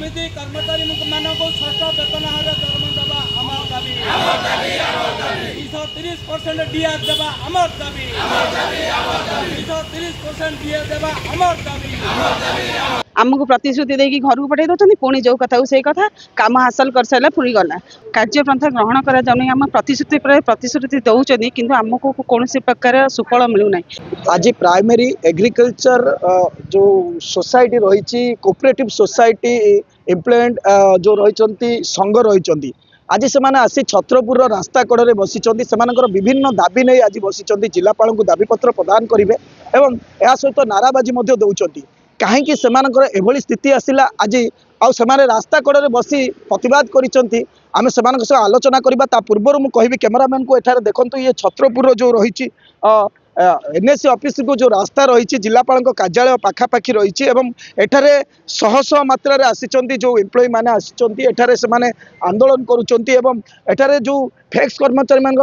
समिति कर्मचारी मानक षष्ठ वेतन हार दरमा देवा आमर दाबी 230% डीआर देवा आमर दाबी 230% डीआर देवा आमर दाबी आमको प्रतिश्रुति देकी घर को पठे दौरान पुणी जो कथा से कथा काम हासिल कर सारा पूरी गला कार्यपंथा ग्रहण करा जाउनी आम प्रतिश्रुति दौरान किंतु आमको कौन प्रकार सुफल मिलूना। आज प्राइमरी एग्रीकल्चर जो सोसाइटी रही कोऑपरेटिव सोसाइटी एम्प्लॉयमेंट जो रही संघ रही आज से आसी छत्रपुर रास्ता कड़े बसी विभिन्न दाबी नहीं आज बसी जिलापाल को दाबी पत्र प्रदान करेंगे एवं यह सहित नाराबाजी दौरान कहीं एभली स्थिति आसला आज आउ से रास्ता कड़े बसी प्रतिवाद करिसेंती आमे सेमानक सह आलोचना करबा ता पूर्व मु कहबी कैमरामैन को एठारे देखंतु ये छत्रपुर जो रही एनएससी ऑफिस को जो रास्ता रही जिलापाल कार्यालय पाखापाखि रही एवं एठारे शह शह मात्रा आसी जो एम्प्लॉय मैंने आसी एठारे से आंदोलन करुँच एवं एठारे जो फैक्स कर्मचारी मान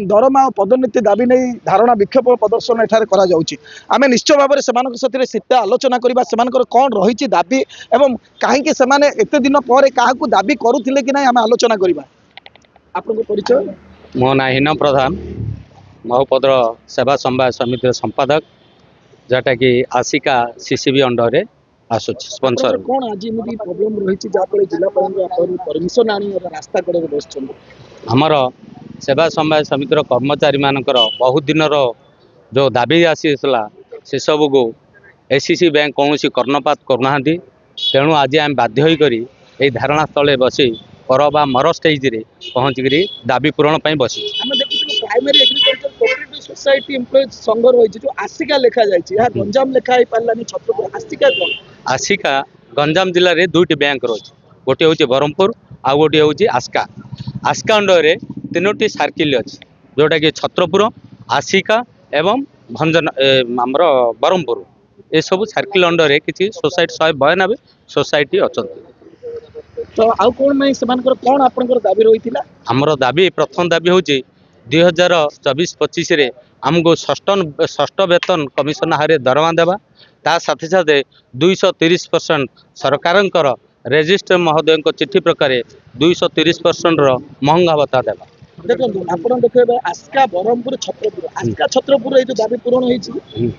दरमा और पदोन्नति दाबी नहीं धारणा विक्षोभ प्रदर्शन एठारे करा जाउची। आमे निश्चय भाव में से सीधा आलोचना करबा सेमानकर कौन रही दाबी एवं कहीं से एते दिन पर क्या दाबी करुथिले कि नहीं आमे आलोचना करबा। आपन परिचय मो ना हिन प्रधान महोपद्र सेवा समवाय समिति संपादक जोटा कि आसिका सीसीबी अंडर रे आसुच स्पॉन्सर कौन आज एमती प्रॉब्लम रही जिलापाल परमिशन आनी रास्ता कड़े बस हमर सेवा समवाय समितिर कर्मचारी मानकर बहुत दिन जो दाबी आसीला से सब को एसीसी बैंक कौन कर्णपात करना तेणु आज आम बाध्य होकर धारणा स्थल बसी पर बा मर स्टेज रे पहुँचिक दाबी पूरण बसी primary agriculture cooperative society employees संघ रही जो आसिका लिखा जाए गंजाम लिखा ही पारानी छत्रपुर आसिका कौन आसिका गंजाम जिले में दुईट बैंक रही गोटे हूँ ब्रह्मपुर आउ गोटे हूँ आस्का आस्का अंडर तीनोटी सर्किल अच्छी जोटा कि छत्रपुर आसिका एवं भंजन आमर ब्रह्मपुर ये सब सर्किल अंडर किसी सोसाइटी 192 सोसाइटी अच्छा तो आउ कौन मैं कौन आपंकर दाबी रही आमर दाबी प्रथम दाबी हूँ 2024-25 रे आमको षष्ठ वेतन कमिशन हारे दरमा देवा ता साथे साथे 230% सरकार रेजिस्टर महोदय चिठी प्रकार 230% महंगा भत्ता देवा। देखो आप देखिए आस्का ब्रह्मपुर छत्रपुर आस्का छत्रपुर जो दाबी पूरण होती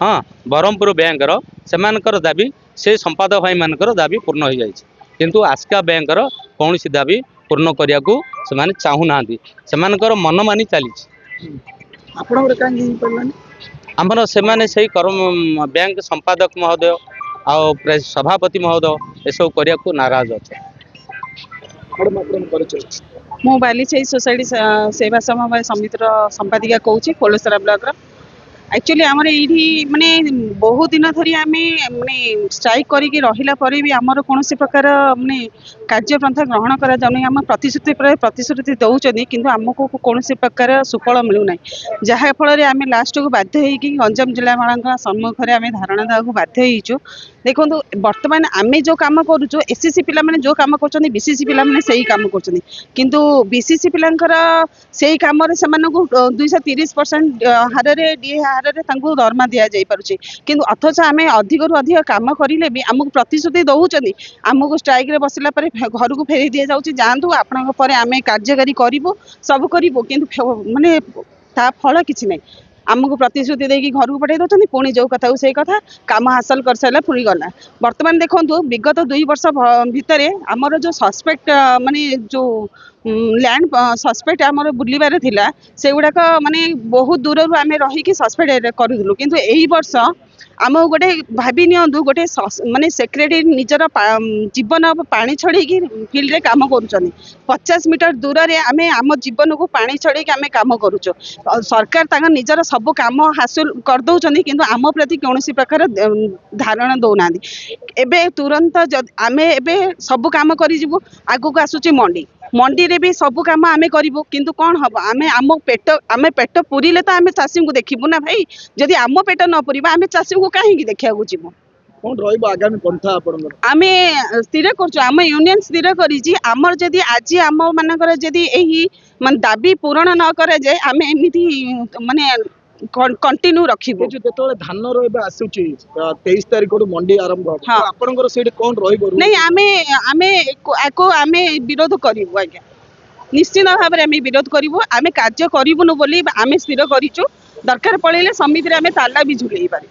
हाँ ब्रह्मपुर बैंक से दाबी से संपादक भाई मानकर दाबी पूर्ण हो जाए किंतु आस्का बैंक कौन दाबी पूर्ण करने को से चाहूना से मनमानी चली आमर से बैंक संपादक महोदय आउ सभापति महोदय यू करने को नाराज अच्छे। मु बालीछाई सोसाइटी सेवा समवाय समितिर संपादिका कहूँ कोलसरा ब्लॉक एक्चुअली आमर ये माने बहुत दिन धरी आम माने स्ट्राइक करके रहिला परे भी आमर कौन प्रकार माने कार्यपंथा ग्रहण करा जाउनी आम प्रतिश्रुति दौरान किंतु आमको कौन प्रकार सुफल मिलूना जहाँ फल आम लास्ट को बाध्य होगी गंजाम जिलापाल सम्मुखें आम धारणा देवाक बाध्य होइचु। देखो बर्तमान आम जो कम करुचु एससीसी पिला माने जो कम कर बीसीसी पिला माने सही कम कर किंतु बीसीसी पिलांकर सही कम 230% हार डी हार दरमा दि जाई पारुछि किंतु अथच आम अधिक रु अधिक काम करें भी आमको प्रतिश्रुति दौरान आमको स्ट्राइक रे बसला पर घर को फेरी दि जाऊँ जातु आपण आम कार्यकारी करूँ सब करूँ किंतु माने ता फल किसी ना आमको प्रतिश्रुति देकी घर को पठे दौरान पुणी जो कथा से कथा काम हासिल कर सारा पूरी गला। बर्तमान देखो विगत 2 वर्ष भितर आमर जो सस्पेक्ट माने जो लैंड सस्पेक्ट आमर बुलबार थिला से गुड़ाक माने बहुत दूर आम रहीकि सस्पेक्ट करूँ किंतु यही वर्ष आम गोटे भाभी नियंतु गोटे माने सेक्रेटरी निजर जीवन पानी छड़ेकी फील्ड रे काम करुँच 50 मीटर दूर रे आम आम जीवन को पानी छड़ेकी आम काम करुँ सरकार निजर सब काम हासिल कर दौरान किंतु आम प्रति कौन प्रकार धारणा दौना एबे तुरंत आम एबे सब काम करूँ आगू आसूची मंडी मंडी रे भी सब काम आम करूँ किंतु कौन हम आम पेट पूरिले तो आम चाषी को देखबू ना भाई जदि आम पेट न पूरा आम चाषी को कहीं देखा जीवु कौन रहिबो आगामी पंथा आपन आमे स्थिर करछु आम यूनियन स्थिर करी आमर जदि आज आम मानकर जदि एही मान दाबी पूरण न करे जाए आम एमिति माने कंटिन्यू रखिबो ଯେତେବେଳେ ଧାନର ଏବେ ଆସୁଛି 23 ତାରିଖରୁ ମଣ୍ଡି ଆରମ୍ଭ ହେବ ହଁ। ତ ଆପଣଙ୍କର ସେଇଠି କ'ଣ ରହିବ नहीं आमे आमे एको आमे विरोध करिवु आज्ञा निश्चित भाव में आमे विरोध करिवु आमे कार्य करिवुनु बोली आमे स्थिर करिचु दरकार पड़िले समिति रे आमे ताला भी झुलेई पारे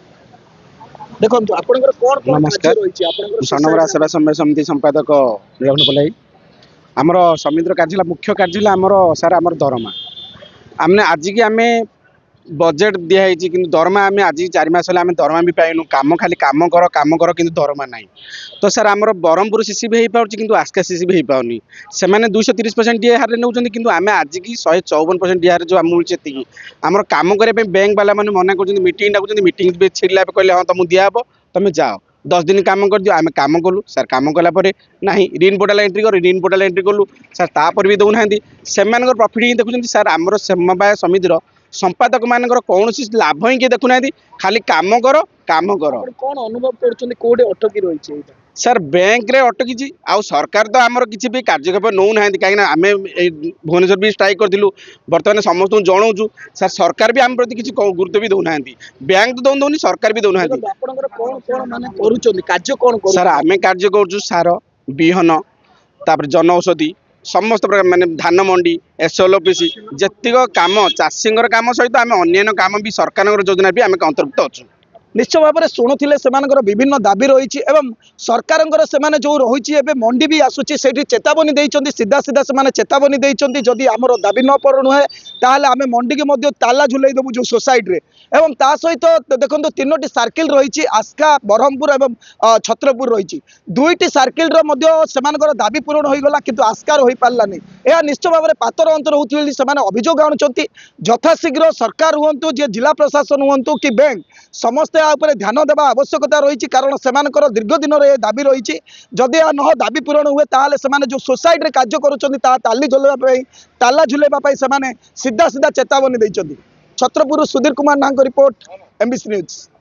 ଦେଖନ୍ତୁ ଆପଣଙ୍କର କ'ଣ କ'ଣ ନମସ୍କାର। କାର୍ଯ୍ୟ ରହିଛି ଆପଣଙ୍କର ସ୍ୱର୍ଣ୍ଣବରା ସେବା ସମିତି ସମ୍ପାଦକ ନିରଞ୍ଜନ ପଲାଇ ଆମର ସମିତିର କାର୍ଯ୍ୟ ହେଲା ମୁଖ୍ୟ କାର୍ଯ୍ୟ ହେଲା ଆମର ସାର୍ ଆମର ଦରମା ଆମେ ଆଜିକି ଆମେ ବଜେଟ୍ ଦିଆହେଇଛି କିନ୍ତୁ ଦରମା ଆମେ ଆଜି 4 ମାସ ହେଲା ଆମେ ଦରମା ବି ପାଇନୁ କାମ ଖାଲି କାମ କର କିନ୍ତୁ ଦରମା ନାହିଁ ତ ସାର୍ ଆମର ବ୍ରହ୍ମପୁର ସିସି ବି ହେଇପାରୁଛି କିନ୍ତୁ ଆସ୍କା ସିସି ବି ହେଇପାରୁନି ସେମାନେ 230% ଡିଆର୍ରେ ନେଉଛନ୍ତି କିନ୍ତୁ ଆମେ ଆଜିକି 154% ଡିଆର୍ରେ ଯେଉଁ ଆମକୁ ମିଳୁଛି ଏତିକି ଆମର କାମ କରିବା ପାଇଁ ବ୍ୟାଙ୍କ ବାଲା ମାନେ ମନା କରୁଛନ୍ତି ମିଟିଂ ଡାକୁଛନ୍ତି ମିଟିଂ ବି ଛିଡ଼ିଲା କହିଲେ ହଁ ତମକୁ ଦିଆହେବ ତମେ ଯାଅ 10 दिन काम कर दियो आम काम कलु सर काम कलापर ना रिन पोर्टाल एंट्री कर रिन पोर्टाल एंट्री कलु सर तापर भी दौना से प्रॉफिट ही देखुं सर आमर समवाय समितिर संपादक मान कौन लाभ ही किए देखुना खाली काम कर କ'ଣ ଅନୁଭବ କରୁଛନ୍ତି କୋଉଠି ଅଟକି ରହିଛି ଏଇଟା सर बैंक रे अटकी आउ सरकार तो आमर किसी भी कार्यकलाप नौ ना कहीं आम भुवनेश्वर भी स्ट्राइक करूँ बर्तमान समस्त जनाऊँ सर सरकार भी आम प्रति किसी गुरुत्व भी दौना बैंक तो दौनी सरकार भी दौना ଆପଣଙ୍କର କ'ଣ କ'ଣ ମାନେ କରୁଛନ୍ତି କାର୍ଯ୍ୟ କ'ଣ କରୁଛନ୍ତି सर आम कार्य करूँ सार विहन तापर जन औषधि समस्त प्रकार माने धान मंडी एसएल ऑफिस जेतिक काम चाषींगर काम सहित आम अन्य काम भी सरकार योजना भी आम अंतर्भुक्त अच्छु निश्चय भाव में शुणुले से विभिन्न दाबी रही सरकार जो रही मंडी भी आसूची से चेतावनी देती सीधा सीधा से चेतावनी देती जदि आम दाबी न पर नुहे ताल आम मंडी के ताला झुलाई देवु जो सोसाइटी रे एवं ता सहित देखो 3टी सर्किल रही आस्का ब्रह्मपुर एवं छत्रपुर रही 2टी सर्किल दाबी पूरण हो गला किंतु आस्कार हो पारानी यह निश्चय भाव में पातर अंतर होती से अभियोग आणुंट यथाशीघ्र सरकार हूँ जे जिला प्रशासन हूँ कि बैंक समस्ते ध्यान देवा आवश्यकता रही कारण से दीर्घ दिन दाबी रही जदि न दाबी पूरण हुए ताले से जो सोसाइटी कार्य करुँच ताला झुलैवाई से सीधा सीधा चेतावनी देते छत्रपुर सुधीर कुमार नाथ रिपोर्ट एमबीसी न्यूज।